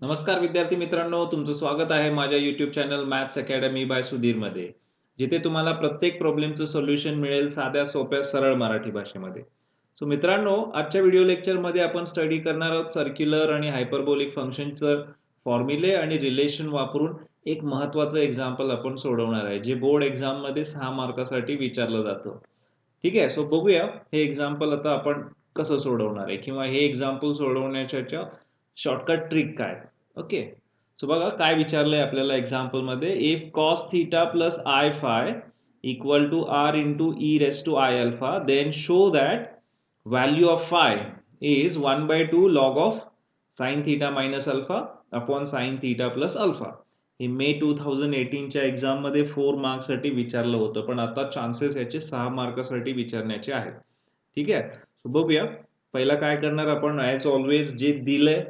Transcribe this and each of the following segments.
नमस्कार विद्यार्थी मित्रांनो, तुमचं स्वागत आहे माझ्या YouTube channel maths academy by Sudhir मध्ये, जिथे तुम्हाला प्रत्येक प्रॉब्लेमचं सोल्युशन मिळेल साध्या सोप्या सरळ मराठी भाषेमध्ये. सो मित्रांनो, आजच्या व्हिडिओ लेक्चरमध्ये आपण स्टडी करणार आहोत सर्क्युलर आणि हायपरबोलिक फंक्शनचं फॉर्म्युले आणि रिलेशन वापरून एक महत्त्वाचं एक्झाम्पल आपण सोडवणार आहे, जे बोर्ड एक्झाममध्ये 6 मार्कासाठी विचारलं जातं. ठीक आहे, सो बघूया हे एक्झाम्पल आता आपण कसं सोडवणार आहे किंवा हे एक्झाम्पल सोडवण्याच्या शॉर्टकट ट्रिक काय. ओके, सो बघा काय विचारलंय आपल्याला एक्झाम्पल मध्ये. If cos theta plus i phi equal to r into e raise to i alpha, then show that value of phi is 1/2 log of sine theta minus alpha upon sine theta plus alpha. हे May 2018च्या exam मध्ये 4 मार्क्ससाठी विचारलं होतं, पण आता chances याचे 6 मार्कासाठी विचारण्याचे आहेत. ठीक आहे, सो बघूया पहिला काय करणार आपण. ॲज ऑलवेज जे दिलंय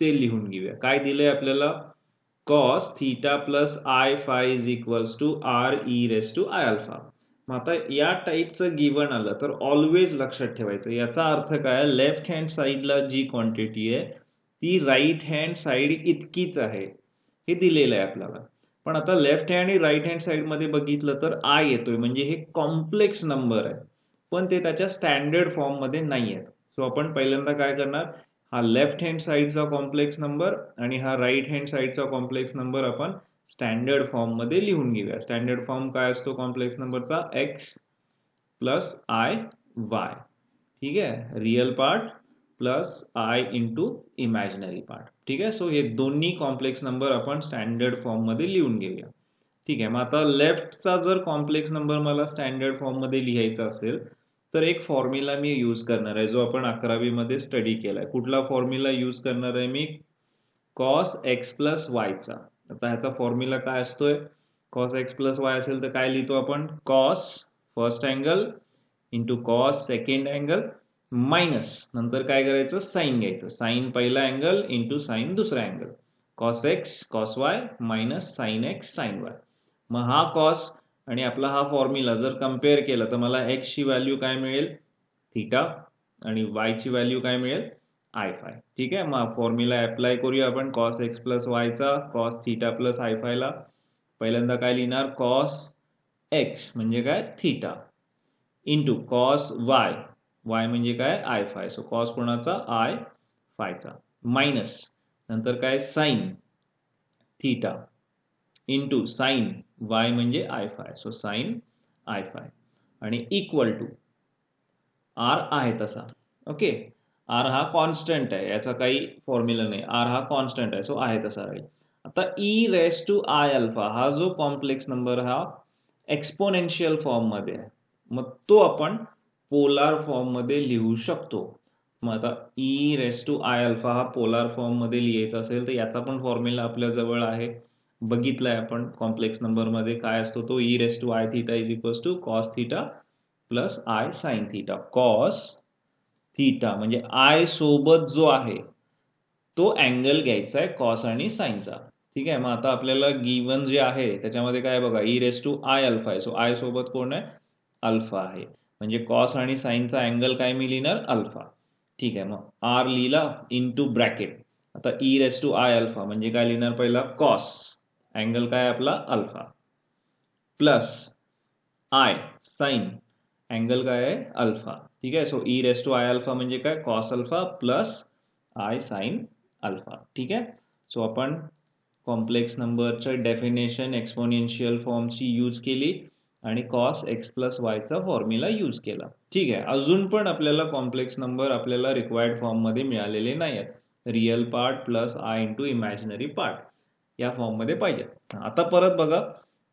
ते लिहून घेऊया. काय दिलंय आपल्याला? Cos theta plus i phi is equals to r e raise to i alpha. मग आता या टाईपचं गिवन आलं तर ऑलवेज लक्षात ठेवायचं. याचा अर्थ काय? लेफ्ट हँड साईडला जी क्वांटिटी आहे ती राईट हँड साईड इतकीच आहे, हे दिलेलं आहे आपल्याला. पण आता लेफ्ट हँड आणि राईट हँड साईड मध्ये बघितलं तर आय येतोय, म्हणजे हे कॉम्प्लेक्स नंबर आहे, पण ते त्याच्या स्टँडर्ड फॉर्म मध्ये नाही आहेत. सो आपण पहिल्यांदा काय करणार, हा लेफ्ट हँड साईडचा कॉम्प्लेक्स नंबर आणि हा राईट हँड साईडचा कॉम्प्लेक्स नंबर आपण स्टँडर्ड फॉर्म मध्ये लिहून घेऊया. स्टँडर्ड फॉर्म काय असतो कॉम्प्लेक्स नंबरचा? X plus I Y. ठीक आहे, real part plus i into imaginary part. ठीक आहे, सो हे दोन्ही कॉम्प्लेक्स नंबर आपण स्टँडर्ड फॉर्म मध्ये लिहून घेऊया. ठीक आहे, मग आता लेफ्टचा जर कॉम्प्लेक्स नंबर मला स्टँडर्ड फॉर्म मध्ये लिहायचा असेल तर एक फॉर्म्युला मी यूज करणार आहे, जो आपण 11वी मध्ये स्टडी केलाय. कुठला फॉर्म्युला यूज करणार आहे मी? कॉस एक्स प्लस वायचा. आता ह्याचा फॉर्म्युला काय असतोय? कॉस एक्स प्लस वाय असेल तर काय लिहितो आपण? Cos first angle into cos second angle minus नंतर काय करायचं? साइन घ्यायचं. साइन पहिला अँगल इंटू साइन दुसरा angle. Cos x cos y minus sine x sine y. मग हा कॉस आणि आपला हा फॉर्म्युला जर कम्पेअर केला तर मला एक्स ची व्हॅल्यू काय मिळेल? थीटा, आणि वाय ची व्हॅल्यू काय मिळेल? I phi. ठीक आहे, मग फॉर्म्युला अप्लाय करूया आपण. कॉस एक्स प्लस वायचा कॉस थीटा प्लस आय फायला पहिल्यांदा काय लिहिणार? कॉस एक्स म्हणजे काय? Theta into cos y, y म्हणजे काय? I phi. सो कॉस कोणाचा? आय फायचा मायनस नंतर काय? Sine theta into sine y म्हणजे i phi. So sine i phi आणि इक्वल टू आर आहे तसा. ओके, आर हा कॉन्स्टंट आहे, याचा काही फॉर्म्युला नाही. आर हा कॉन्स्टंट आहे, सो आहे तसा राहील. आता e raise to i alpha हा जो कॉम्प्लेक्स नंबर हा एक्सपोनेन्शियल फॉर्म मध्ये आहे, मग तो आपण पोलार फॉर्म मध्ये लिहू शकतो. मग आता e raise to i alpha हा पोलार फॉर्म मध्ये लिहायचा असेल तर याचा पण फॉर्म्युला आपल्या जवळ आहे, बघितलाय आपण. कॉम्प्लेक्स नंबर मध्ये काय असतो तो? E raise to i theta is equals to cos theta plus i sine theta. Cos theta म्हणजे आय सोबत जो आहे तो अँगल घ्यायचा आहे कॉस आणि साइनचा. ठीक आहे, मग आता आपल्याला गिवन जे आहे त्याच्यामध्ये काय बघा, e raise to i alpha आहे. सो आय सोबत कोण आहे? अल्फा आहे, म्हणजे कॉस आणि साइनचा अँगल काय मी लिहिणार? अल्फा. ठीक आहे, मग आर लिहिला इंटू ब्रॅकेट. आता e raise to i alpha म्हणजे काय लिहिणार? पहिला कॉस अँगल काय आपला? Alpha plus i sine angle काय आहे? अल्फा. ठीक आहे, so e raise to i alpha म्हणजे काय? Cos alpha plus i sine alpha. ठीक आहे, सो आपण कॉम्प्लेक्स नंबरचं डेफिनेशन एक्सपोनेन्शियल फॉर्मची यूज केली आणि कॉस एक्स प्लस वायचा फॉर्म्युला यूज केला. ठीक आहे, अजून पण आपल्याला कॉम्प्लेक्स नंबर आपल्याला रिक्वायर्ड फॉर्म मध्ये मिळालेले नाही आहेत. Real part plus i into imaginary part या फॉर्म मध्ये पाहिजे. आता परत बघा,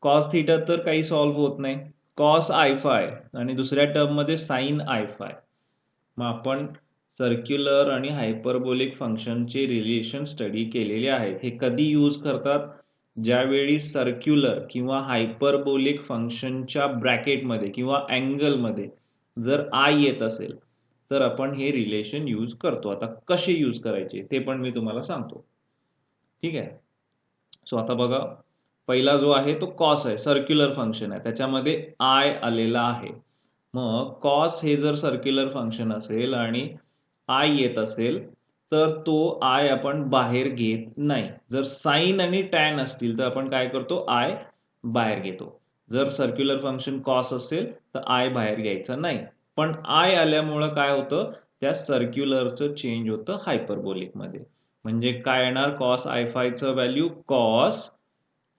कॉस थीटा तर काही सॉल्व्ह होत नाही, कॉस आय फाय आणि दुसऱ्या टर्म मध्ये साइन आय फाय. मग आपण सर्क्युलर आणि हायपरबोलिक फंक्शनचे रिलेशन स्टडी केलेले आहेत. हे कधी यूज करतात? ज्यावेळी सर्क्युलर किंवा हायपरबोलिक फंक्शनच्या ब्रॅकेटमध्ये किंवा अँगलमध्ये जर आय येत असेल तर आपण हे रिलेशन यूज करतो. आता कसे यूज करायचे ते पण मी तुम्हाला सांगतो. ठीक आहे, सो आता बघा, पहिला जो आहे तो कॉस आहे, सर्क्युलर फंक्शन आहे, त्याच्यामध्ये आय आलेला आहे. मग कॉस हे जर सर्क्युलर फंक्शन असेल आणि आय येत असेल तर तो आय आपण बाहेर घेत नाही. जर साइन आणि टॅन असतील तर आपण काय करतो, आय बाहेर घेतो. जर सर्क्युलर फंक्शन कॉस असेल तर आय बाहेर घ्यायचा नाही. पण आय आल्यामुळं काय होतं, त्या सर्क्युलरचं चेंज होतं हायपरबोलिक मध्ये. म्हणजे काय येणार, कॉस आय फायचं व्हॅल्यू कॉस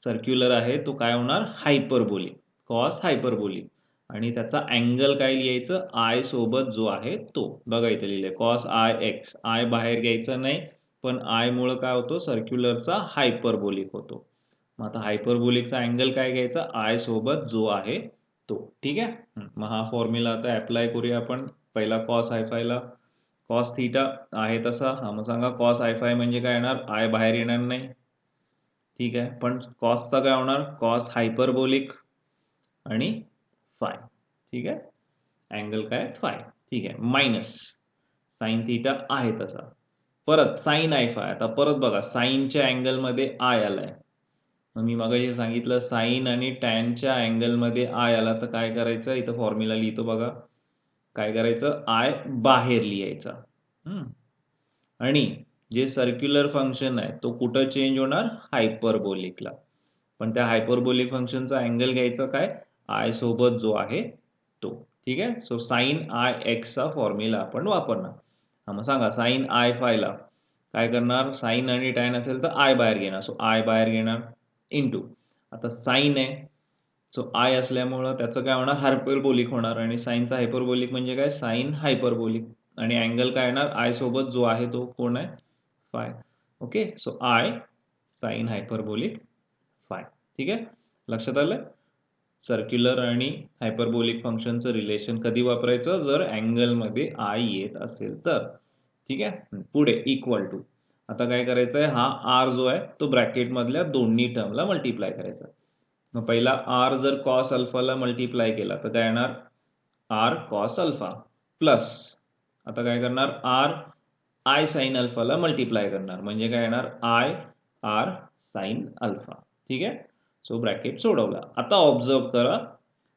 सर्क्युलर आहे तो काय होणार, हायपरबोलिक, कॉस हायपरबोलिक. आणि त्याचा अँगल काय लिहायचं, आय सोबत जो आहे तो. बघा इथे लिहिलंय कॉस आय एक्स, आय बाहेर घ्यायचा नाही, पण आय मुळे काय होतो, सर्क्युलरचा हायपरबोलिक होतो. मग आता हायपरबोलिकचा अँगल काय घ्यायचा, आय सोबत जो आहे तो. ठीक आहे. मग हा फॉर्म्युला आता अप्लाय करूया आपण. पहिला कॉस आय फायला, कॉस थीटा आहे तसा. हा मग सांगा कॉस आय फाय म्हणजे काय येणार, आय बाहेर येणार नाही. ठीक आहे. पण कॉसचा काय होणार, कॉस हायपरबोलिक आणि फाय. ठीक आहे. अँगल काय, फाय. ठीक आहे. मायनस साइन थीटा आहे तसा. परत साइन आय फाय. आता परत बघा साइनच्या अँगलमध्ये आय आलाय. मग मी मगाशी सांगितलं साइन आणि टॅनच्या अँगलमध्ये आय आला तर काय करायचं, इथं फॉर्म्युला लिहितो बघा. काय करायचं, आय बाहेर लिहायचा. आणि जे सर्क्युलर फंक्शन आहे तो कुठं चेंज होणार, हायपरबोलिकला. पण त्या हायपरबोलिक फंक्शनचा अँगल घ्यायचा काय, आय सोबत जो आहे तो. ठीक आहे. सो साइन आय एक्सचा फॉर्म्युला आपण वापरणार. हा मग सांगा साइन आय फायला काय करणार, साइन आणि टॅन असेल तर आय बाहेर घेणार. सो आय बाहेर घेणार इंटू, आता साइन आहे सो आय असल्यामुळं त्याचं काय होणार, हायपरबोलिक होणार. आणि साइनचा हायपरबोलिक म्हणजे काय, साइन हायपरबोलिक. आणि अँगल काय येणार, आय सोबत जो आहे तो कोण आहे, phi. Okay. So i sine hyperbolic phi. ठीक आहे. लक्षात आलं. सर्क्युलर आणि हायपरबोलिक फंक्शनचं रिलेशन कधी वापरायचं, जर अँगलमध्ये आय येत असेल तर. ठीक आहे. पुढे इक्वल टू. आता काय करायचं आहे, हा आर जो आहे तो ब्रॅकेट मधल्या दोन्ही टर्मला मल्टिप्लाय करायचा. मग पहिला आर जर कॉस अल्फाला मल्टिप्लाय केला तर काय येणार, आर कॉस अल्फा प्लस, आता काय करणार, आर आय साइन अल्फाला मल्टिप्लाय करणार म्हणजे काय येणार, आय आर साइन अल्फा. ठीक आहे. सो ब्रॅकेट सोडवला. आता ऑब्झर्व करा,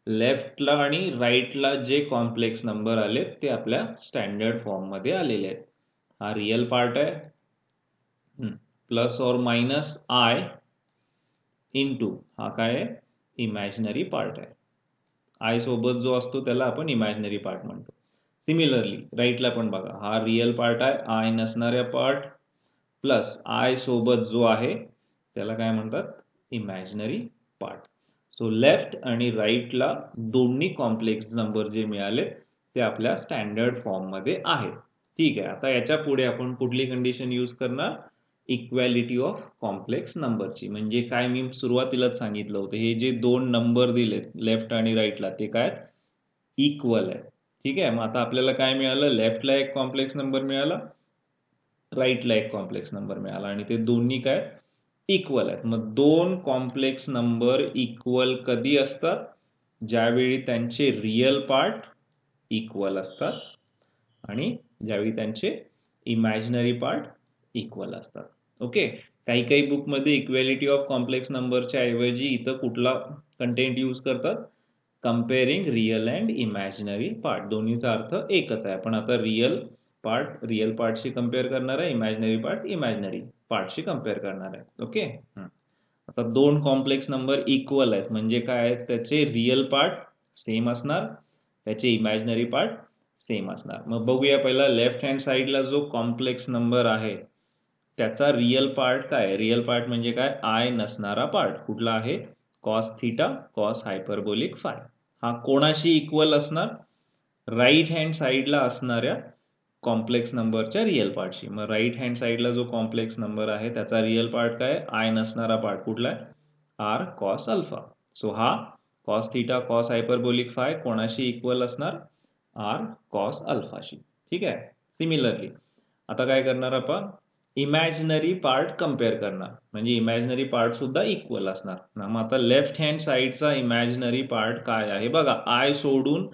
लेफ्टला आणि राईटला जे कॉम्प्लेक्स नंबर आले ते आपल्या स्टँडर्ड फॉर्म मध्ये आलेले आहेत. हा रियल पार्ट आहे plus or minus I into हा काय आहे, इमॅजिनरी पार्ट आहे. आय सोबत जो असतो त्याला आपण इमॅजिनरी पार्ट म्हणतो. सिमिलरली राईटला पण बघा, हा रियल पार्ट आहे, आय नसणाऱ्या पार्ट, प्लस आय सोबत जो आहे त्याला काय म्हणतात, इमॅजिनरी पार्ट. सो लेफ्ट आणि राईटला दोन्ही कॉम्प्लेक्स नंबर जे मिळाले ते आपल्या स्टँडर्ड फॉर्म मध्ये आहेत. ठीक आहे. आता याच्या पुढे आपण कुठली कंडिशन यूज करणार, इक्वॅलिटी ऑफ कॉम्प्लेक्स नंबरची. म्हणजे काय, मी सुरुवातीलाच सांगितलं होतं, हे जे दोन नंबर दिलेत लेफ्ट आणि राईटला ते काय, इक्वल आहे. ठीक आहे. मग आता आपल्याला काय मिळालं, लेफ्टला एक कॉम्प्लेक्स नंबर मिळाला, राईटला एक कॉम्प्लेक्स नंबर मिळाला आणि ते दोन्ही काय, इक्वल आहेत. मग दोन कॉम्प्लेक्स नंबर इक्वल कधी असतात, ज्यावेळी त्यांचे रियल पार्ट इक्वल असतात आणि ज्यावेळी त्यांचे इमॅजिनरी पार्ट इक्वल असतात. ओके. काही काही बुकमध्ये इक्वॅलिटी ऑफ कॉम्प्लेक्स नंबरच्या ऐवजी इथं कुठला कंटेंट यूज करतात, comparing real and imaginary part. दोन्हीचा अर्थ एकच आहे. आपण आता रियल पार्टशी कम्पेअर करणार आहे, इमॅजिनरी पार्ट इमॅजिनरी पार्टशी कम्पेअर करणार आहे. ओके. आता दोन कॉम्प्लेक्स नंबर इक्वल आहेत म्हणजे काय, त्याचे रियल पार्ट सेम असणार, त्याचे इमॅजिनरी पार्ट सेम असणार. मग बघूया पहिला लेफ्ट हँड साइडला जो कॉम्प्लेक्स नंबर आहे त्याचा रियल पार्ट काय, रियल पार्ट म्हणजे काय, आय नसणारा पार्ट कुठला आहे, cos theta cos hyperbolic phi. हा कोणाशी इक्वल असणार, राईट हँड साइडला असणाऱ्या कॉम्प्लेक्स नंबरच्या रियल पार्टशी. मग राईट हँड साइडला जो कॉम्प्लेक्स नंबर आहे त्याचा रियल पार्ट काय, आय नसणारा पार्ट कुठला आहे, आर कॉस अल्फा. सो हा cos theta cos hyperbolic five कोणाशी इक्वल असणार, आर कॉस अल्फाशी. ठीक आहे. सिमिलरली आता काय करणार आपण, इमॅजिनरी पार्ट कम्पेअर करणार म्हणजे इमॅजिनरी पार्ट सुद्धा इक्वल असणार. मग आता लेफ्ट हँड साइडचा इमॅजिनरी पार्ट काय आहे बघा, आय सोडून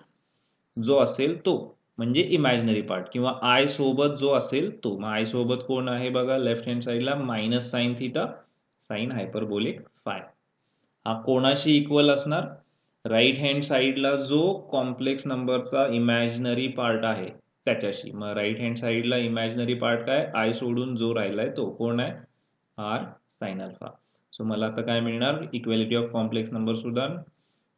जो असेल तो म्हणजे इमॅजिनरी पार्ट, किंवा आय सोबत जो असेल तो. मग आय सोबत कोण आहे बघा, लेफ्ट हँड साइडला minus sine theta sine hyperbolic phi. हा कोणाशी इक्वल असणार, राईट हँड साइडला जो कॉम्प्लेक्स नंबरचा इमॅजिनरी पार्ट आहे त्याच्याशी. मग राईट हँड साईडला इमॅजिनरी पार्ट काय, आय सोडून जो राहिलाय तो कोण आहे, आर साइन अल्फा. सो मला आता काय मिळणार, इक्वॅलिटी ऑफ कॉम्प्लेक्स नंबर सुद्धा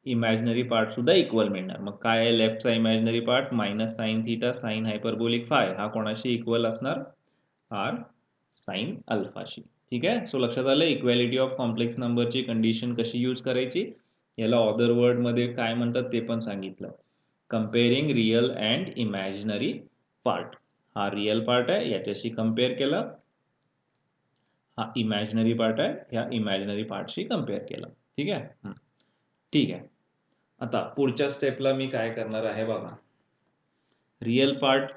इमॅजिनरी पार्ट सुद्धा इक्वल मिळणार. मग काय आहे लेफ्टचा imaginary part, minus sine theta sine hyperbolic phi, हा कोणाशी इक्वल असणार, आर साइन अल्फाशी. ठीक आहे. सो लक्षात आलं इक्वॅलिटी ऑफ कॉम्प्लेक्स नंबरची कंडिशन कशी यूज करायची. याला अदर वर्ड मध्ये काय म्हणतात ते पण सांगितलं. कंपेअरिंग रिअल अँड इमॅजिनरी पार्ट. हा रिअल पार्ट आहे, याच्याशी कम्पेअर केला. हा इमॅजिनरी पार्ट आहे, ह्या इमॅजिनरी पार्टशी कम्पेअर केला. ठीक आहे. ठीक आहे. आता पुढच्या स्टेपला मी काय करणार आहे बघा. रिअल पार्ट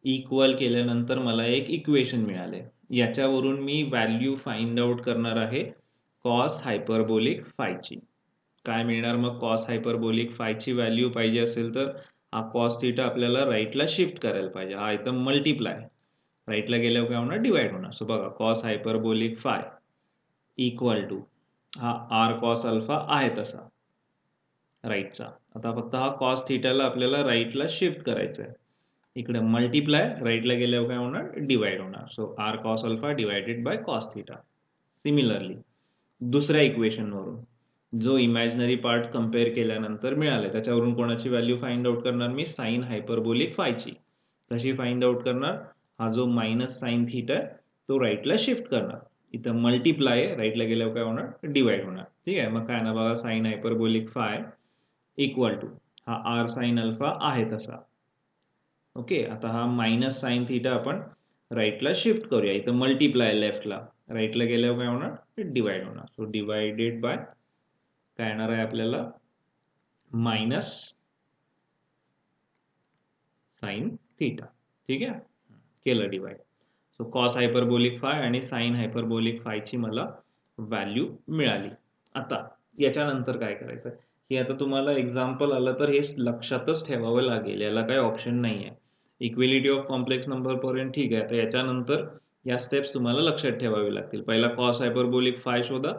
इक्वल केल्यानंतर मला एक इक्वेशन मिळाले. याच्यावरून मी व्हॅल्यू फाइंड आउट करणार आहे कॉस हायपरबोलिक फायची. काय मिळणार मग, कॉस हायपरबोलिक फायची व्हॅल्यू पाहिजे असेल तर हा कॉस थिटा आपल्याला राईटला शिफ्ट करायला पाहिजे. हा इथं मल्टिप्लाय, राईटला गेल्यावर काय होणार, डिवाइड होणार. सो बघा cos hyperbolic phi equal to हा आर कॉस अल्फा आहे तसा राईटचा. आता फक्त हा कॉस थिटाला आपल्याला राईटला शिफ्ट करायचं आहे. इकडे मल्टिप्लाय, राईटला गेल्यावर काय होणार, डिवाइड होणार. So r cos alpha divided by cos theta. Similarly दुसऱ्या इक्वेशनवरून जो इमॅजिनरी पार्ट कम्पेअर केल्यानंतर मिळाले त्याच्यावरून कोणाची व्हॅल्यू फाइंड आउट करणार मी, साइन हायपरबोलिक फायची. कशी फाइंड आउट करणार, हा जो मायनस साइन थिटा आहे तो राईटला शिफ्ट करणार. इथं मल्टिप्लाय आहे, राईटला गेल्यावर काय होणार, डिवाइड होणार. ठीक आहे. मग काय ना बघा, sine hyperbolic phi equal to हा आर साइन अल्फा आहे तसा. ओके. आता हा मायनस साइन थिटा आपण राईटला शिफ्ट करूया. इथं मल्टिप्लाय लेफ्टला, राईटला गेल्यावर काय होणार, डिवाइड होणार. सो डिवायडेड बाय काय येणार आहे आपल्याला, मायनस साइन थिटा. ठीक आहे. केलं divide. So cos hyperbolic phi आणि साइन हायपरबोलिक फायची मला व्हॅल्यू मिळाली. आता याच्यानंतर काय करायचं, हे आता तुम्हाला एक्झाम्पल आलं तर हे लक्षातच ठेवावं लागेल, याला काही ऑप्शन नाही आहे. इक्वॅलिटी ऑफ कॉम्प्लेक्स नंबर पर्यंत ठीक आहे. आता याच्यानंतर या स्टेप्स तुम्हाला लक्षात ठेवावी लागतील. पहिला कॉस हायपरबोलिक फाय शोधा,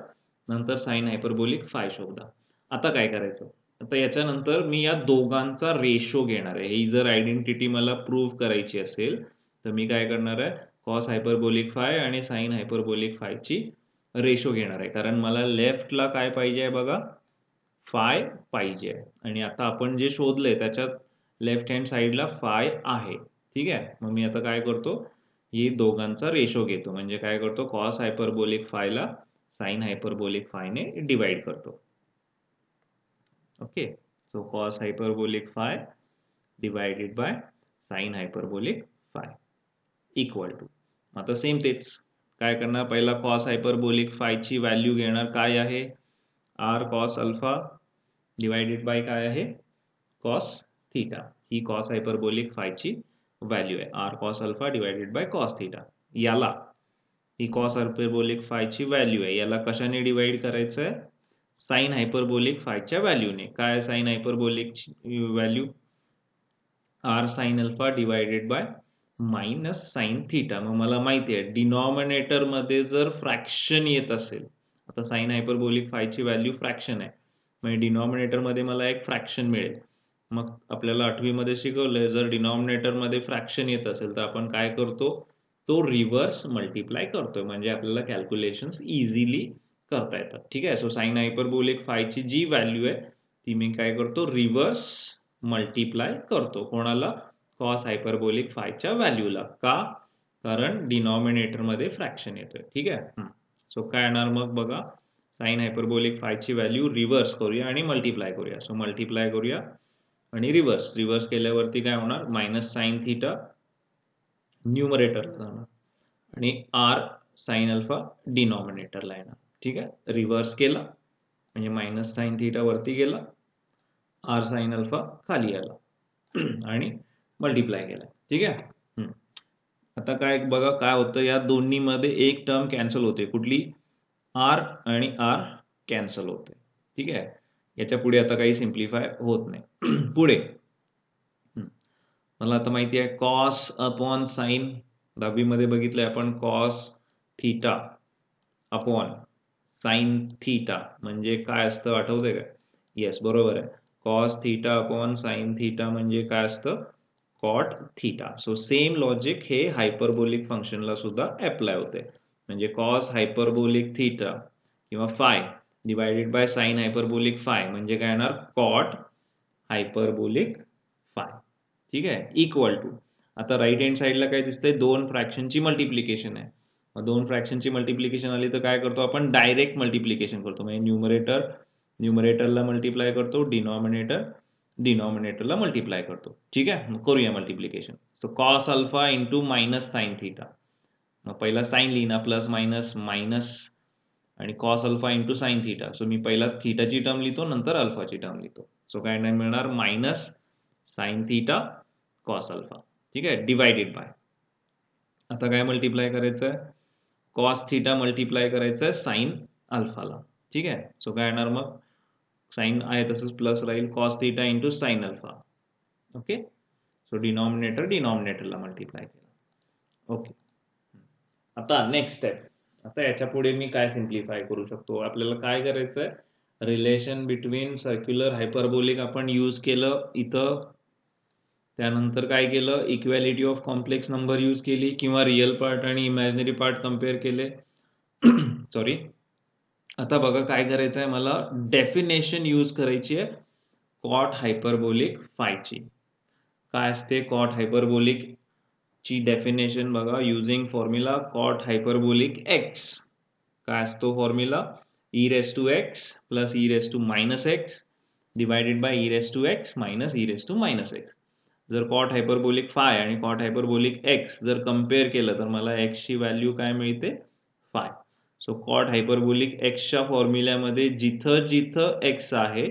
नंतर साइन हायपरबोलिक फाय शोधा. आता काय करायचं, आता याच्यानंतर मी या दोघांचा रेशो घेणार आहे. ही जर आयडेंटिटी मला प्रूव्ह करायची असेल तर मी काय करणार आहे, कॉस हायपरबोलिक फाय आणि साइन हायपरबोलिक फायची रेशो घेणार आहे. कारण मला लेफ्टला काय पाहिजे आहे बघा, फाय पाहिजे आहे. आणि आता आपण जे शोधलंय त्याच्यात लेफ्ट हँड साईडला फाय आहे. ठीक आहे. मग मी आता काय करतो, ही दोघांचा रेशो घेतो. म्हणजे काय करतो, कॉस हायपरबोलिक फायला साइन हायपरबोलिक फायने डिवाइड करतो. Okay. So cos hyperbolic phi divided by sine hyperbolic phi equal to. आता सेम तेच काय करणार, पहिला कॉस हायपरबोलिक फायची व्हॅल्यू घेणार. काय आहे, r cos alpha divided by काय आहे, कॉस थिटा. ही कॉस हायपरबोलिक फायची व्हॅल्यू आहे, r cos alpha divided by cos theta. याला ही कॉस हायपरबोलिक फायची व्हॅल्यू आहे, याला कशाने डिवाइड करायचं आहे, साइन हायपरबोलिक फायच्या व्हॅल्यूने. काय sine hyperbolic value, r sine alpha divided by minus sine theta. मग मला माहिती आहे डिनॉमिनेटर मध्ये जर फ्रॅक्शन येत असेल, आता साइन हायपरबोलिक फायची व्हॅल्यू फ्रॅक्शन आहे, म्हणजे डिनॉमिनेटर मध्ये मला एक फ्रॅक्शन मिळेल. मग आपल्याला 8वी मध्ये शिकवलंय, जर डिनॉमिनेटर मध्ये फ्रॅक्शन येत असेल तर आपण काय करतो, तो रिव्हर्स मल्टिप्लाय करतोय. म्हणजे आपल्याला कॅल्क्युलेशन्स इझिली करता येतात. ठीक आहे. सो साइन हायपरबोलिक फायची जी व्हॅल्यू आहे ती मी काय करतो, रिव्हर्स मल्टिप्लाय करतो. कोणाला, कॉस हायपरबोलिक फायच्या व्हॅल्यूला. का, कारण डिनॉमिनेटर मध्ये फ्रॅक्शन येतोय. ठीक आहे. सो काय येणार मग बघा, साइन हायपरबोलिक फायची व्हॅल्यू रिव्हर्स करूया आणि मल्टिप्लाय करूया. सो मल्टिप्लाय करूया आणि रिव्हर्स केल्यावरती काय होणार, मायनस साइन थिटा न्यूमरेटरला जाणार आणि आर साइन अल्फा डिनॉमिनेटरला येणार. ठीक आहे. रिव्हर्स केला म्हणजे मायनस साइन थिटा वरती गेला, आर साइन अल्फा खाली आला आणि मल्टिप्लाय केला. ठीक आहे. आता काय बघा काय होतं, या दोन्ही मध्ये एक टर्म कॅन्सल होते. कुठली, आर आणि आर कॅन्सल होते. ठीक आहे. याच्या पुढे आता काही सिम्प्लिफाय होत नाही. पुढे मला आता माहिती आहे कॉस अपॉन साइन, 10वी मध्ये बघितलंय आपण, cos theta upon sine theta म्हणजे काय असतं आठवतंय का? येस, बरोबर आहे. Cos theta upon sine theta म्हणजे काय असतं, cot theta. So same logic हे हायपरबोलिक फंक्शनला सुद्धा अप्लाय होते. म्हणजे कॉस हायपरबोलिक थीटा किंवा phi divided by sine hyperbolic phi म्हणजे काय येणार, कॉट हायपरबोलिक फाय. ठीक आहे, इक्वल टू, आता राईट हँड साईडला काय दिसतंय, दोन फ्रॅक्शनची मल्टिप्लिकेशन आहे. मग दोन फ्रॅक्शनची मल्टिप्लिकेशन आली तर काय करतो आपण, डायरेक्ट मल्टिप्लिकेशन करतो. म्हणजे न्यूमरेटरला मल्टिप्लाय करतो, डिनॉमिनेटरला मल्टिप्लाय करतो. ठीक आहे, मग करूया multiplication. So cos alpha into minus sine theta. मग पहिला साइन लिहिना, प्लस मायनस मायनस आणि cos alpha into sine theta. So मी पहिला थिटाची टर्म लिहितो, नंतर अल्फाची टर्म लिहितो. सो काय नाही मिळणार, minus sine theta cos alpha. ठीक आहे, डिवायडेड बाय, आता काय मल्टिप्लाय करायचं आहे, कॉस थिटा मल्टिप्लाय करायचं आहे साइन अल्फाला. ठीक आहे, सो काय येणार मग, साइन आहे तसंच प्लस राहील, cos theta into sine alpha. Okay, so डिनॉमिनेटरला मल्टिप्लाय केलं. ओके, आता नेक्स्ट स्टेप. आता याच्या पुढे मी काय सिम्प्लिफाय करू शकतो, आपल्याला काय करायचं आहे, रिलेशन बिटवीन सर्क्युलर हायपरबोलिक आपण यूज केलं इथं. त्यानंतर काय केलं, equality of complex number use केली किंवा रिअल पार्ट आणि इमॅजिनरी पार्ट कम्पेअर केले. सॉरी, आता बघा काय करायचं आहे, मला डेफिनेशन यूज करायची आहे कॉट हायपरबोलिक फायची. काय असते कॉट हायपरबोलिक ची डेफिनेशन बघा, using formula cot hyperbolic x. काय असतो formula, e raise to x plus e raise to minus x divided by e raise to x minus e raise to minus x. जर cot hyperbolic phi आणि cot hyperbolic x जर compare केलं तर मला एक्सची value काय मिळते, five. So cot hyperbolic एक्सच्या फॉर्म्युल्यामध्ये जिथं जिथं एक्स आहे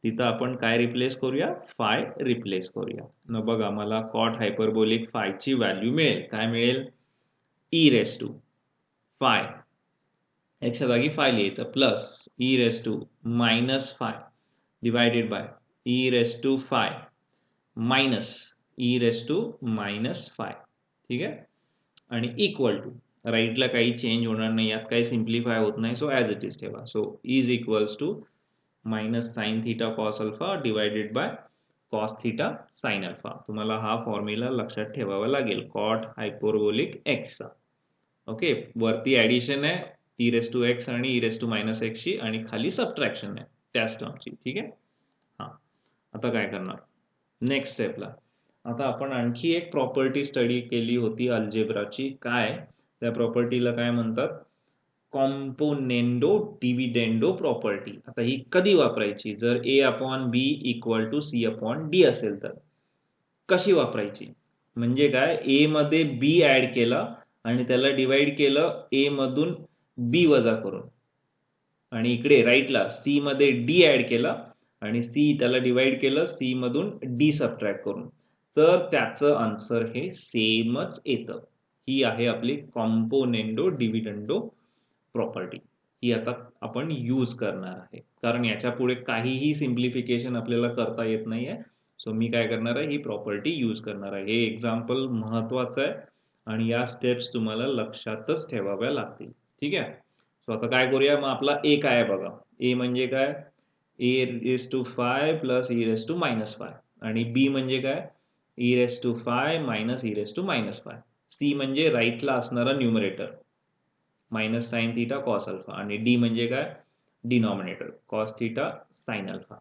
तिथं आपण काय रिप्लेस करूया, फाय रिप्लेस करूया. न बघा मला कॉट हायपरबोलिक फायची व्हॅल्यू मिळेल, काय मिळेल, ई रेस टू फाय, एक्सच्या जागी फाय लिहायचं, plus e raise to minus phi divided by e raise to phi minus e raise to minus phi. ठीक आहे, आणि इक्वल टू, राईटला काही चेंज होणार नाही, यात काही सिम्प्लिफाय होत नाही, सो ॲज इट इज ठेवा. So is equals to minus sine theta cos alpha divided by cos theta sine alpha. तुम्हाला हा फॉर्म्युला लक्षात ठेवावा लागेल कॉट हायपरबोलिक एक्सचा. ओके, वरती ॲडिशन आहे ई रेस टू एक्स आणि ई रेस टू मायनस एक्सची, आणि खाली सबट्रॅक्शन आहे त्याच टर्मची. ठीक आहे, हां, आता काय करणार नेक्स्ट स्टेपला, आता आपण आणखी एक प्रॉपर्टी स्टडी केली होती अल्जेब्राची. काय, त्या प्रॉपर्टीला काय म्हणतात, कॉम्पोनेंडो डिव्हिडेंडो प्रॉपर्टी. आता ही कधी वापरायची, जर a upon b equal to c upon d असेल तर. कशी वापरायची म्हणजे काय, ए मध्ये बी ऍड केला आणि त्याला डिवाइड केलं ए मधून बी वजा करून, आणि इकडे राईटला सी मध्ये डी ऍड केला आणि सी त्याला डिवाइड केलं सी मधून डी सबट्रॅक्ट करून, तर त्याचं आन्सर हे सेमच येतं. ही आहे आपली कॉम्पोनेंडो डिव्हिडंडो प्रॉपर्टी. ही आता आपण यूज करणार आहे, कारण याच्या पुढे काहीही सिम्प्लिफिकेशन आपल्याला करता येत नाहीये. सो मी काय करणार आहे, ही प्रॉपर्टी यूज करणार आहे. हे एक्झाम्पल महत्वाचं आहे आणि या स्टेप्स तुम्हाला लक्षातच ठेवाव्या लागतील. ठीक आहे, सो आता काय करूया, मग आपला ए काय आहे बघा, ए म्हणजे काय, a raise to phi plus e raise to minus phi, आणि बी म्हणजे काय, e raise to phi minus e raise to minus phi. C म्हणजे राईटला असणारा numerator minus sine theta cos alpha, आणि डी म्हणजे काय, denominator cos theta sine alpha.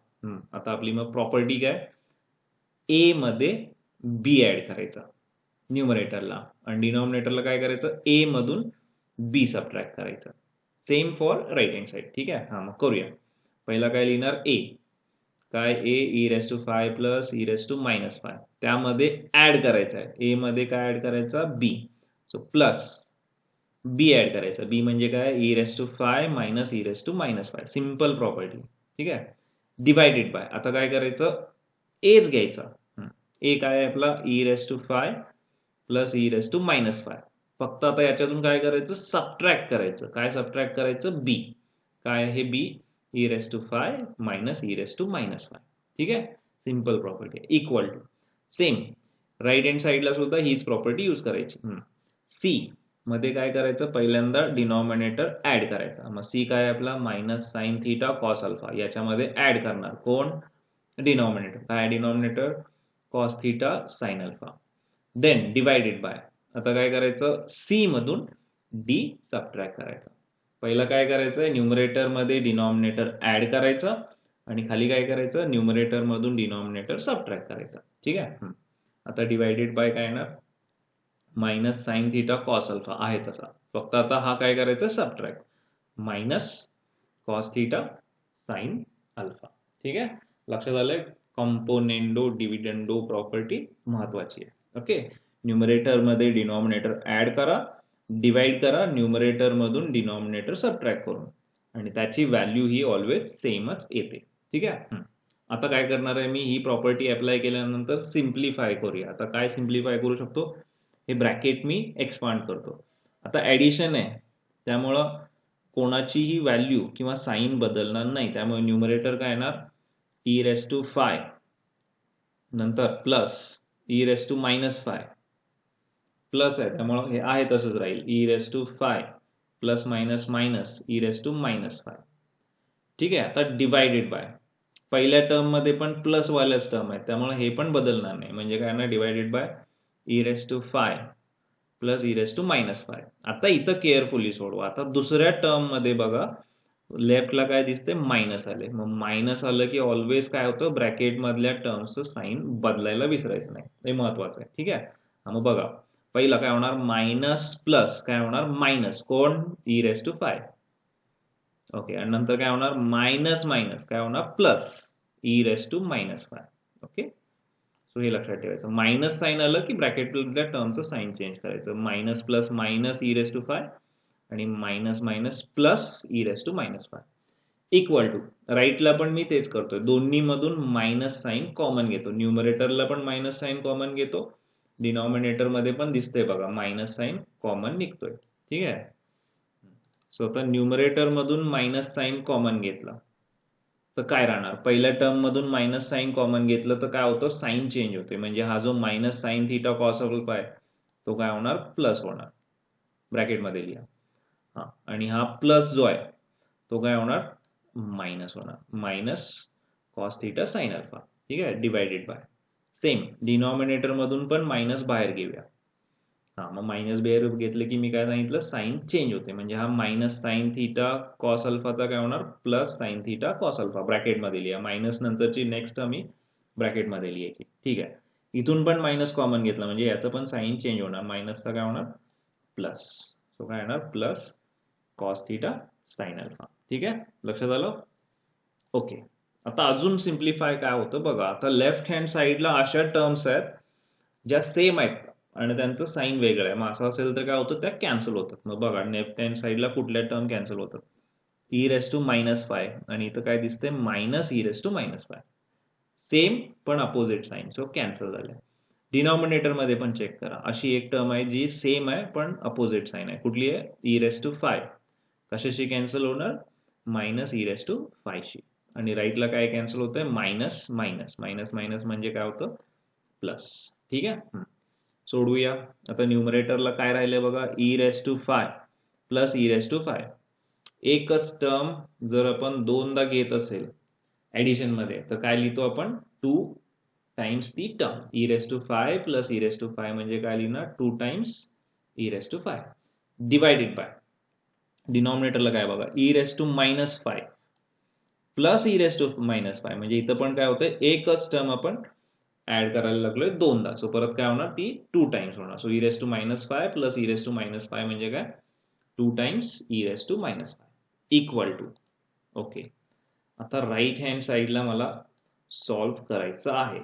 आता आपली मग प्रॉपर्टी काय, ए मध्ये बी ऍड करायचा न्यूमरेटरला आणि डिनॉमिनेटरला काय करायचं, ए मधून बी सबट्रॅक्ट करायचं. Same for right hand side. ठीक आहे, हा मग करूया. पहिला काय लिहिणार, ए काय, a e raise to phi plus e raise to minus phi, त्यामध्ये ऍड करायचं आहे, ए मध्ये काय ऍड करायचा, b. So plus b add करायचा, बी म्हणजे काय, e raise to phi minus e raise to minus phi, simple property. ठीक आहे, डिवायडेड बाय, आता काय करायचं, एच घ्यायचा. ए काय आहे आपला, e raise to phi plus e raise to minus phi. फक्त आता याच्यातून काय करायचं, सबट्रॅक्ट करायचं. काय सबट्रॅक्ट करायचं, बी. काय आहे b, e raise to phi minus e raise to minus phi. ठीक आहे, simple property. Equal to, same right hand साईडला सुद्धा हीच प्रॉपर्टी यूज करायची. सी मध्ये काय करायचं, पहिल्यांदा डिनॉमिनेटर ऍड करायचा. मग सी काय आपला, minus sine theta cos alpha, याच्यामध्ये ऍड करणार कोण, डिनॉमिनेटर. काय denominator, cos theta sine alpha. Then divided by, आता काय करायचं, सी मधून डी सबट्रॅक्ट करायचं. पहिलं काय करायचं, न्यूमरेटर मध्ये डिनॉमिनेटर ऍड करायचं आणि खाली काय करायचं, न्यूमरेटर मधून डिनॉमिनेटर सबट्रॅक्ट करायचं. ठीक आहे. आता डिवायडेड बाय काय येणार, minus sine theta cos alpha आहे तसा, फक्त आता हा काय करायचा, subtract, minus cos theta sine alpha. ठीक आहे, लक्षात आलंय. कॉम्पोनेंडो डिव्हिडंडो प्रॉपर्टी महत्वाची आहे. ओके, न्यूमरेटर मध्ये डिनॉमिनेटर ऍड करा, डिवाइड करा न्यूमरेटर मधून डिनॉमिनेटर सबट्रॅक्ट करून, आणि त्याची व्हॅल्यू ही ऑलवेज सेमच येते. ठीक आहे. आता काय करणार आहे मी, ही प्रॉपर्टी अप्लाय केल्यानंतर सिम्प्लिफाय करूया. आता काय सिम्प्लिफाय करू शकतो, हे ब्रॅकेट मी एक्सपांड करतो. आता ऍडिशन आहे त्यामुळं कोणाचीही व्हॅल्यू किंवा साइन बदलणार नाही, त्यामुळे न्यूमरेटर काय येणार, ई रेस टू फाय नंतर plus e raise to minus phi, plus आहे त्यामुळं हे आहे तसंच राहील, e raise to phi plus minus minus e raise to minus phi. ठीक आहे. आता डिवायडेड बाय, पहिल्या टर्म मध्ये पण प्लस वाल्याच टर्म आहेत त्यामुळे हे पण बदलणार नाही, म्हणजे काय ना, divided by e raise to phi plus e raise to minus phi. आता इथं केअरफुली सोडवा. आता दुसऱ्या टर्म मध्ये बघा, लेफ्टला काय दिसते, मायनस आले. मग मायनस आलं की ऑलवेज काय होतं, ब्रॅकेट मधल्या टर्म्सचं साइन बदलायला विसरायचं नाही, हे महत्वाचं आहे. ठीक आहे. मग बघा, पहिला काय होणार, मायनस प्लस काय होणार, मायनस कोण, e raise to phi. Okay, आणि नंतर काय होणार, मायनस मायनस काय होणार, plus e raise to minus phi. Okay, so हे लक्षात ठेवायचं. मायनस साइन आलं की ब्रॅकेटमधल्या टर्मचं साइन चेंज करायचं, minus plus minus e raise to phi आणि minus minus plus e raise to minus phi equal to, राईटला पण मी तेच करतोय, दोन्ही मधून मायनस साइन कॉमन घेतो, न्यूमरेटरला पण मायनस साइन कॉमन घेतो, डिनॉमिनेटर मध्ये पण दिसतंय बघा मायनस साइन कॉमन निघतोय. ठीक आहे. सो आता न्यूमरेटर मधून मायनस साइन कॉमन घेतला तर काय राहणार, पहिल्या टर्म मधून मायनस साइन कॉमन घेतलं तर काय होतं, साइन चेंज होते, म्हणजे हा जो minus sine theta cos alpha आहे तो काय होणार, प्लस होणार, ब्रॅकेटमध्ये लिहा. हा, आणि हा प्लस जो आहे तो काय होणार, मायनस होणार, minus cos theta sine alpha. ठीक आहे. डिवायडेड बाय, सेम डिनॉमिनेटर मधून पण मायनस बाहेर घेऊया. हा, मग मायनस बाहेर घेतलं की मी काय सांगितलं, साइन चेंज होते, म्हणजे हा मायनस साइन थिटा कॉस अल्फाचा काय होणार, plus sine theta cos alpha, ब्रॅकेटमध्ये लिहा. मायनस नंतरची नेक्स्ट टर्म ही ब्रॅकेटमध्ये लिहायची. ठीक आहे. इथून पण मायनस कॉमन घेतला म्हणजे याचं पण साइन चेंज होणार, मायनसचा काय होणार, प्लस, सो काय होणार, plus cos theta sine alpha. ठीक आहे, लक्षात आलं. ओके, आता अजून सिम्प्लिफाय काय होतं बघा. आता लेफ्ट हँड साइडला अशा टर्म्स आहेत ज्या सेम आहेत आणि त्यांचं साइन वेगळं आहे, मग असं असेल तर काय होतं, त्या कॅन्सल होतात. मग बघा, लेफ्ट हँड साइडला कुठल्या टर्म कॅन्सल होतात, e raise to minus phi आणि इथं काय दिसतंय, minus e raise to minus phi, same पण अपोजिट साइन, सो कॅन्सल झाले. डिनॉमिनेटर मध्ये पण चेक करा, अशी एक टर्म आहे जी सेम आहे पण अपोजिट साइन आहे, कुठली आहे, ई रेस टू फाय, कशाशी कॅन्सल होणार, मायनस ई रेस टू फायशी, आणि राईटला काय कॅन्सल होतंय, मायनस मायनस, मायनस मायनस म्हणजे काय होतं, प्लस. ठीक आहे. सोडूया. आता न्यूमरेटरला काय राहिले बघा, e raise to phi plus e raise to phi. एकच टर्म जर आपण दोनदा घेत असेल ऍडिशन मध्ये तर काय लिहितो आपण, 2 टाइम्स ती term, e raise to phi plus e raise to phi म्हणजे काय लिहिणार, 2 times e raise to phi. Divided by, डिनॉमिनेटरला काय बघा, e raise to minus phi plus e raise to minus phi, म्हणजे इथं पण काय होतं, एकच टर्म आपण ऍड करायला लागलोय दोनदा, सो परत काय होणार, ती 2 टाइम्स होणार. So e raise to minus phi plus e raise to minus phi म्हणजे काय, 2 times e raise to minus phi equal to. Okay, आता राईट हँड साइडला मला सॉल्व्ह करायचं आहे.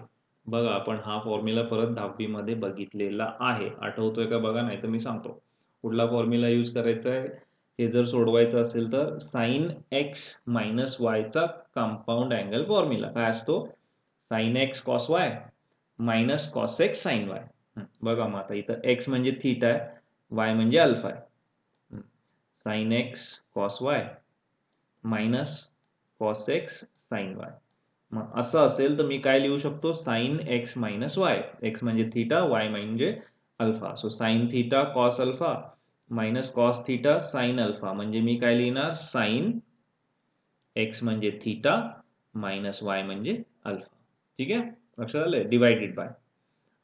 बघा, आपण हा फॉर्म्युला परत 10वी मध्ये बघितलेला आहे, आठवतोय का बघा, नाही तर मी सांगतो. कुठला फॉर्म्युला यूज करायचा आहे, हे जर सोडवायचं असेल तर साइन एक्स मायनस वायचा कंपाऊंड अँगल फॉर्म्युला काय असतो, sine x cos y minus cos x sine y. बघा, मग आता इथं एक्स म्हणजे थीटा आहे, वाय म्हणजे अल्फा आहे, sine x cos y minus cos x sine y. मग असं असेल तर मी काय लिहू शकतो, sine x minus y, x म्हणजे थीटा, वाय म्हणजे alpha, so sine theta cos alpha minus cos theta sine alpha, म्हणजे मी काय लिहिणार, साइन एक्स म्हणजे थीटा मायनस वाय म्हणजे अल्फा. ठीक आहे. लक्षात आलं, डिवायडेड बाय.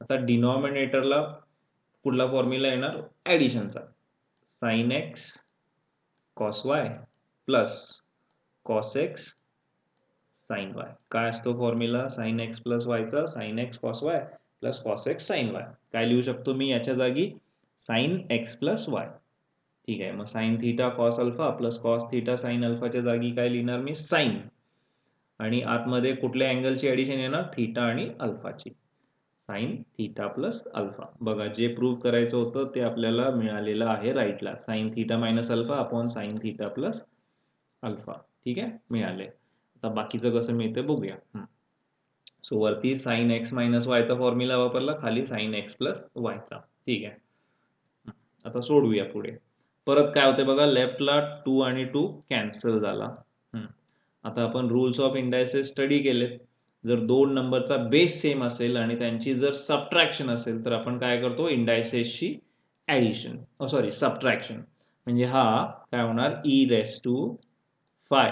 आता डिनॉमिनेटरला पुढला फॉर्म्युला येणार ॲडिशनचा, sine x cos y plus cos x sine y. काय असतो फॉर्म्युला साइन एक्स प्लस वायचा, sine x cos y plus cos x sine y. काय लिहू शकतो मी याच्या जागी, साइन एक्स प्लस वाय. ठीक आहे, मग sine theta cos alpha plus cos theta sine अल्फाच्या जागी काय लिहिणार मी, साइन, आणि आतमध्ये कुठल्या अँगलची ॲडिशन येणार, थीटा आणि अल्फाची, साइन थीटा प्लस अल्फा. बघा जे प्रूव्ह करायचं होतं ते आपल्याला मिळालेलं आहे राईटला, sine theta minus alpha upon sine theta plus alpha. ठीक आहे, मिळाले. आता बाकीचं कसं मिळतं बघूया. सो वरती साइन एक्स मायनस वायचा फॉर्म्युला वापरला, खाली साइन एक्स प्लस वायचा. ठीक आहे, आता सोडवूया पुढे. परत काय होते बघा, लेफ्टला 2 आणि 2 कॅन्सल झाला. आता आपण रूल्स ऑफ इंडायसेस स्टडी केलेत. जर दोन नंबरचा बेस सेम असेल आणि त्यांची जर सबट्रॅक्शन असेल तर आपण काय करतो, इंडायसेसची ॲडिशन, सॉरी सबट्रॅक्शन. म्हणजे हा काय होणार, e raise to phi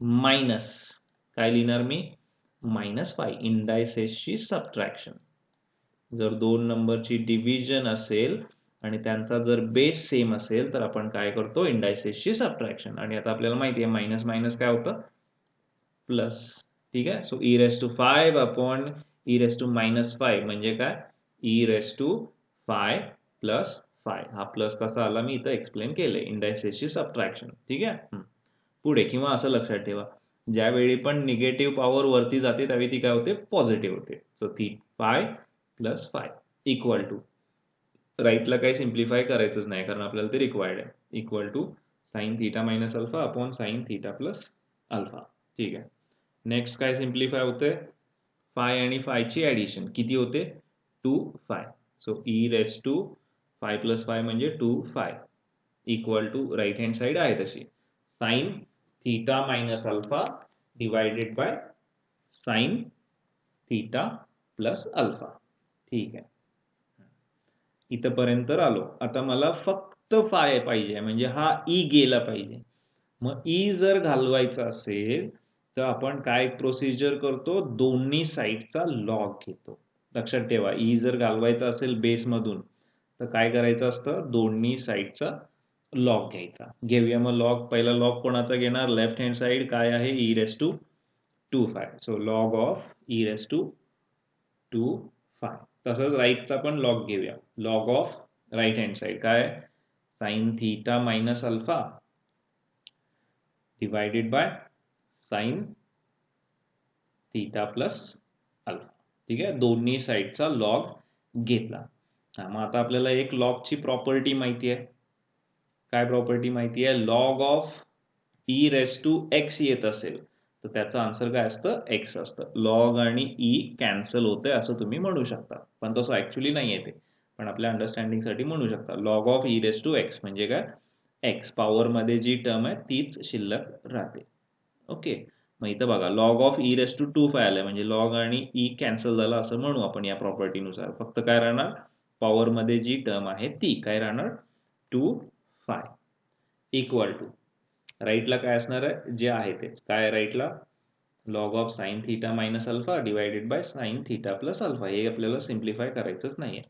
minus काय लिहिणार मी, मायनस फाय, इंडायसेसची सबट्रॅक्शन. जर दोन नंबरची डिव्हिजन असेल आणि त्यांचा जर बेस सेम असेल तर आपण काय करतो, इंडायसेसची सबट्रॅक्शन. आणि आता आपल्याला माहिती आहे मायनस मायनस काय होतं, प्लस. ठीक आहे, so e raise to 5 upon e raise to minus 5 म्हणजे काय, ई रेस टू 5 प्लस 5. हा प्लस कसा आला मी इथं एक्सप्लेन केलंय, इंडायसेसची सबट्रॅक्शन. ठीक आहे, पुढे किंवा असं लक्षात ठेवा, ज्यावेळी पण निगेटिव्ह पॉवर वरती जाते त्यावेळी ती काय होते, पॉझिटिव्ह होते. सो 5 प्लस 5 इक्वल टू, राईटला काही सिम्प्लिफाय करायचंच नाही कारण आपल्याला ते रिक्वायर्ड आहे, equal to sine theta minus alpha upon sine theta plus alpha. ठीक आहे, नेक्स्ट काय सिम्प्लिफाय होते, 5 आणि 5 ची ॲडिशन किती होते, 2 5. So e raise to 5 plus 5 म्हणजे 2 5 equal to, right hand side आहे तशी, sine theta minus alpha divided by sine theta plus alpha. ठीक आहे, इथपर्यंत आलो. आता मला फक्त फाय पाहिजे, म्हणजे हा ई गेला पाहिजे. मग ई जर घालवायचा असेल तर आपण काय प्रोसिजर करतो, दोन्ही साईडचा लॉग घेतो. लक्षात ठेवा, ई जर घालवायचा असेल बेसमधून तर काय करायचं असतं, दोन्ही साईडचा लॉग घ्यायचा. घेऊया मग लॉग. पहिला लॉग कोणाचा घेणार, लेफ्ट हँड साईड काय आहे, e raise to 2 5. So log of e raise to 2 5. तसंच राईटचा पण लॉग घेऊया, log of right hand side काय, sine theta minus alpha divided by sine theta plus alpha. ठीक आहे, दोन्ही साईडचा लॉग घेतला. मग आता आपल्याला एक लॉगची प्रॉपर्टी माहिती आहे. काय प्रॉपर्टी माहिती आहे, log of e raise to x येत असेल तर त्याचं आन्सर काय असतं, एक्स असतं. लॉग आणि ई कॅन्सल होते असं तुम्ही म्हणू शकता, पण तसं ऍक्च्युली नाही येते, पण आपल्या अंडरस्टँडिंगसाठी म्हणू शकता. Log of e raise to x म्हणजे काय, एक्स पॉवरमध्ये जी टर्म आहे तीच शिल्लक राहते. ओके, मग इथं बघा log of e raise to 2 5 आलं म्हणजे लॉग आणि ई कॅन्सल झाला असं म्हणू आपण या प्रॉपर्टीनुसार. फक्त काय राहणार, पॉवरमध्ये जी टर्म आहे ती काय राहणार, 2 5 इक्वल टू, राईटला काय असणार आहे, जे आहे तेच. काय राईटला, log of sine theta minus alpha divided by sine theta plus alpha. हे आपल्याला सिम्प्लिफाय करायचंच नाहीये.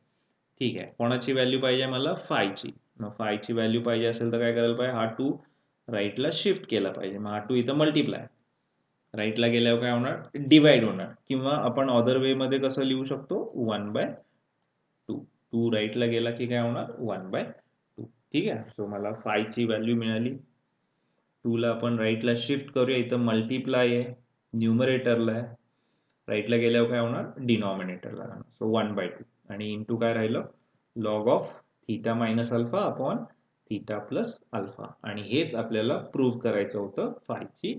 ठीक आहे, कोणाची व्हॅल्यू पाहिजे मला, फायची. मग फायची व्हॅल्यू पाहिजे असेल तर काय करायला पाहिजे, हा 2 राईटला शिफ्ट केला पाहिजे. मग हा 2 इथं मल्टिप्लाय, राईटला गेल्यावर काय होणार, डिवाइड होणार. किंवा आपण अदर वे मध्ये कसं लिहू शकतो, 1/2. 2 राईटला गेला की काय होणार, 1/2. ठीक आहे, सो मला फायची व्हॅल्यू मिळाली. 2 ला आपण राईटला शिफ्ट करूया, इथं मल्टिप्लाय आहे, न्यूमरेटरला आहे. राईटला गेल्यावर काय होणार, डिनॉमिनेटरला राहणार. सो 1/2 आणि इंटू काय राहिलं, log of theta minus alpha upon theta plus alpha. आणि हेच आपल्याला प्रूव्ह करायचं होतं फायची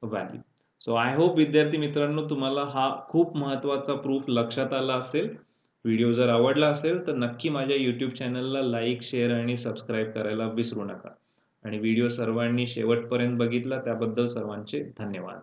व्हॅल्यू. सो आय होप विद्यार्थी मित्रांनो तुम्हाला हा खूप महत्त्वाचा प्रूफ लक्षात आला असेल. व्हिडिओ जर आवडला असेल तर नक्की माझ्या यूट्यूब चॅनलला लाईक, शेअर आणि सबस्क्राईब करायला विसरू नका. आणि व्हिडिओ सर्वांनी शेवटपर्यंत बघितला त्याबद्दल सर्वांचे धन्यवाद.